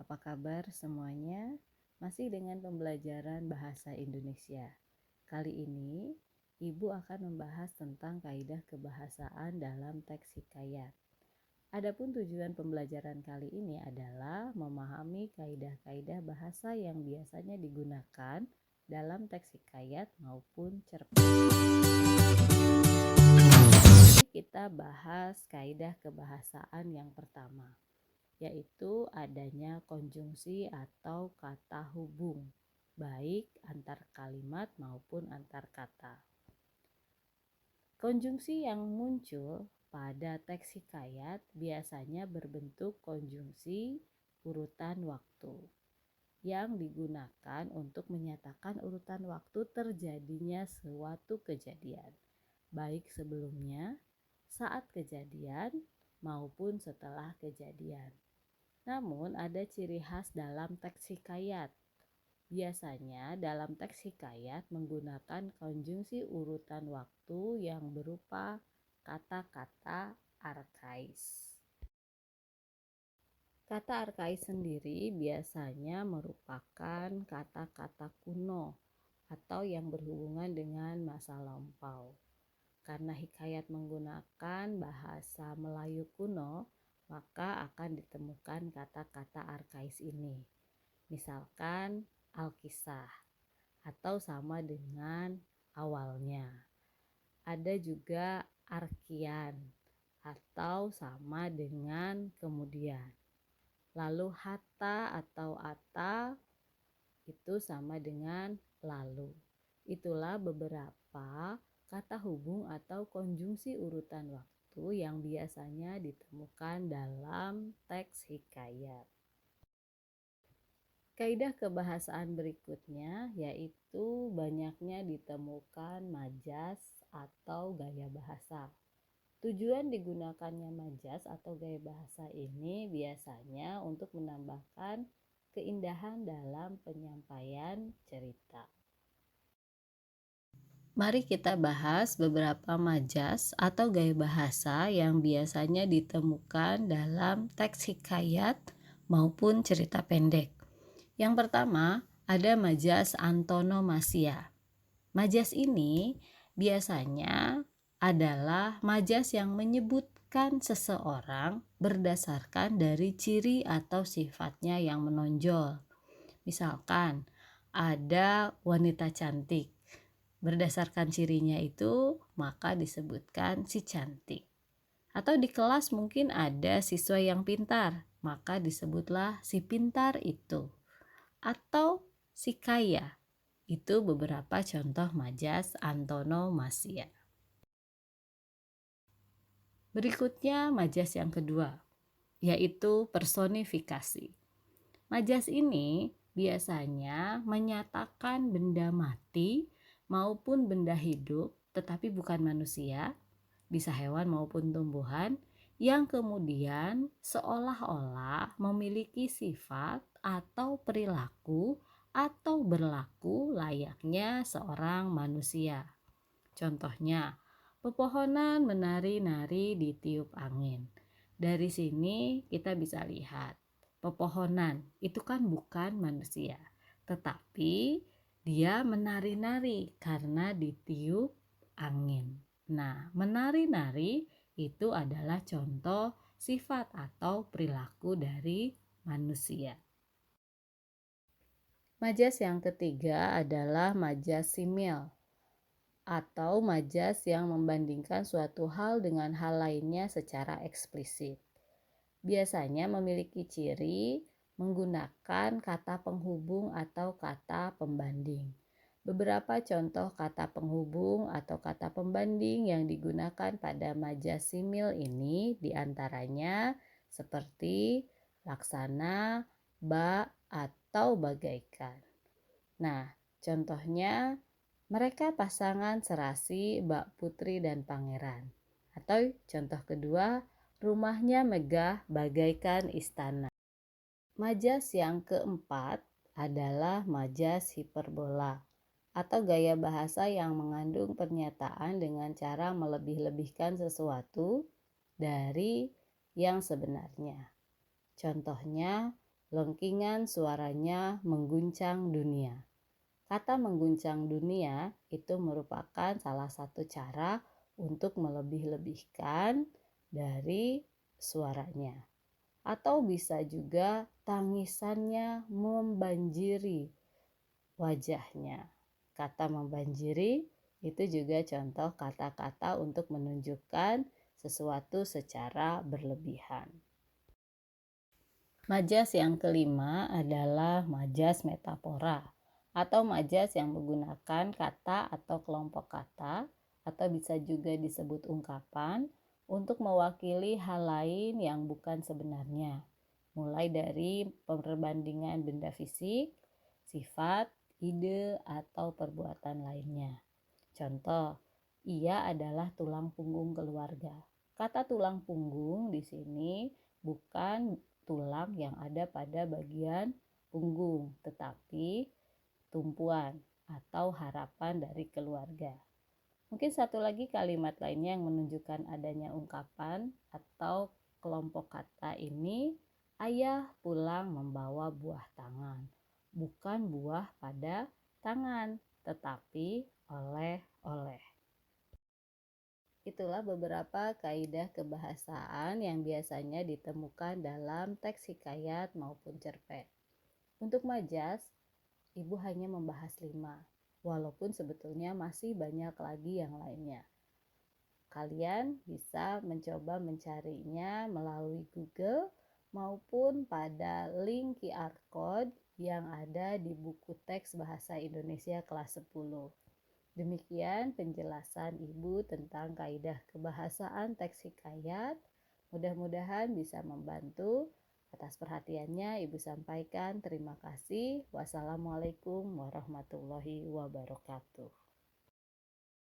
Apa kabar semuanya? Masih dengan pembelajaran bahasa Indonesia. Kali ini, Ibu akan membahas tentang kaidah kebahasaan dalam teks hikayat. Adapun tujuan pembelajaran kali ini adalah memahami kaidah-kaidah bahasa yang biasanya digunakan dalam teks hikayat maupun cerpen. Kita bahas kaidah kebahasaan yang pertama, yaitu adanya konjungsi atau kata hubung, baik antar kalimat maupun antar kata. Konjungsi yang muncul pada teks hikayat biasanya berbentuk konjungsi urutan waktu yang digunakan untuk menyatakan urutan waktu terjadinya suatu kejadian, baik sebelumnya, saat kejadian, maupun setelah kejadian. Namun ada ciri khas dalam teks hikayat. Biasanya dalam teks hikayat menggunakan konjungsi urutan waktu yang berupa kata-kata arkais. Kata arkais sendiri biasanya merupakan kata-kata kuno atau yang berhubungan dengan masa lampau. Karena hikayat menggunakan bahasa Melayu kuno, maka akan ditemukan kata-kata arkais ini. Misalkan Alkisah atau sama dengan awalnya. Ada juga Arkian atau sama dengan kemudian. Lalu Hatta atau Ata itu sama dengan lalu. Itulah beberapa kata hubung atau konjungsi urutan waktu yang biasanya ditemukan dalam teks hikayat. Kaidah kebahasaan berikutnya yaitu banyaknya ditemukan majas atau gaya bahasa. Tujuan digunakannya majas atau gaya bahasa ini biasanya untuk menambahkan keindahan dalam penyampaian cerita. Mari kita bahas beberapa majas atau gaya bahasa yang biasanya ditemukan dalam teks hikayat maupun cerita pendek. Yang pertama, ada majas antonomasia. Majas ini biasanya adalah majas yang menyebutkan seseorang berdasarkan dari ciri atau sifatnya yang menonjol. Misalkan, ada wanita cantik. Berdasarkan cirinya itu, maka disebutkan si cantik. Atau di kelas mungkin ada siswa yang pintar, maka disebutlah si pintar itu. Atau si kaya. Itu beberapa contoh majas antonomasia. Berikutnya majas yang kedua, yaitu personifikasi. Majas ini biasanya menyatakan benda mati maupun benda hidup, tetapi bukan manusia, bisa hewan maupun tumbuhan, yang kemudian seolah-olah memiliki sifat atau perilaku atau berlaku layaknya seorang manusia. Contohnya, pepohonan menari-nari di tiup angin. Dari sini kita bisa lihat, pepohonan itu kan bukan manusia, tetapi dia menari-nari karena ditiup angin. Nah, menari-nari itu adalah contoh sifat atau perilaku dari manusia. Majas yang ketiga adalah majas simil atau majas yang membandingkan suatu hal dengan hal lainnya secara eksplisit. Biasanya memiliki ciri menggunakan kata penghubung atau kata pembanding. Beberapa contoh kata penghubung atau kata pembanding yang digunakan pada majas simil ini diantaranya seperti laksana, bak, atau bagaikan. Nah, contohnya mereka pasangan serasi Mbak Putri dan Pangeran. Atau contoh kedua, rumahnya megah bagaikan istana. Majas yang keempat adalah majas hiperbola atau gaya bahasa yang mengandung pernyataan dengan cara melebih-lebihkan sesuatu dari yang sebenarnya. Contohnya, Lengkingan suaranya mengguncang dunia. Kata mengguncang dunia itu merupakan salah satu cara untuk melebih-lebihkan dari suaranya. Atau bisa juga tangisannya membanjiri wajahnya. Kata membanjiri itu juga contoh kata-kata untuk menunjukkan sesuatu secara berlebihan. Majas yang kelima adalah majas metafora atau majas yang menggunakan kata atau kelompok kata atau bisa juga disebut ungkapan untuk mewakili hal lain yang bukan sebenarnya. Mulai dari perbandingan benda fisik, sifat, ide, atau perbuatan lainnya. Contoh, ia adalah tulang punggung keluarga. Kata tulang punggung di sini bukan tulang yang ada pada bagian punggung, tetapi tumpuan atau harapan dari keluarga. Mungkin satu lagi kalimat lainnya yang menunjukkan adanya ungkapan atau kelompok kata ini, ayah pulang membawa buah tangan. Bukan buah pada tangan, tetapi oleh-oleh. Itulah beberapa kaidah kebahasaan yang biasanya ditemukan dalam teks hikayat maupun cerpen. Untuk majas, Ibu hanya membahas 5, walaupun sebetulnya masih banyak lagi yang lainnya. Kalian bisa mencoba mencarinya melalui Google maupun pada link QR Code yang ada di buku teks Bahasa Indonesia kelas 10. Demikian penjelasan Ibu tentang kaidah kebahasaan teks hikayat. Mudah-mudahan bisa membantu. Atas perhatiannya Ibu sampaikan terima kasih. Wassalamualaikum warahmatullahi wabarakatuh.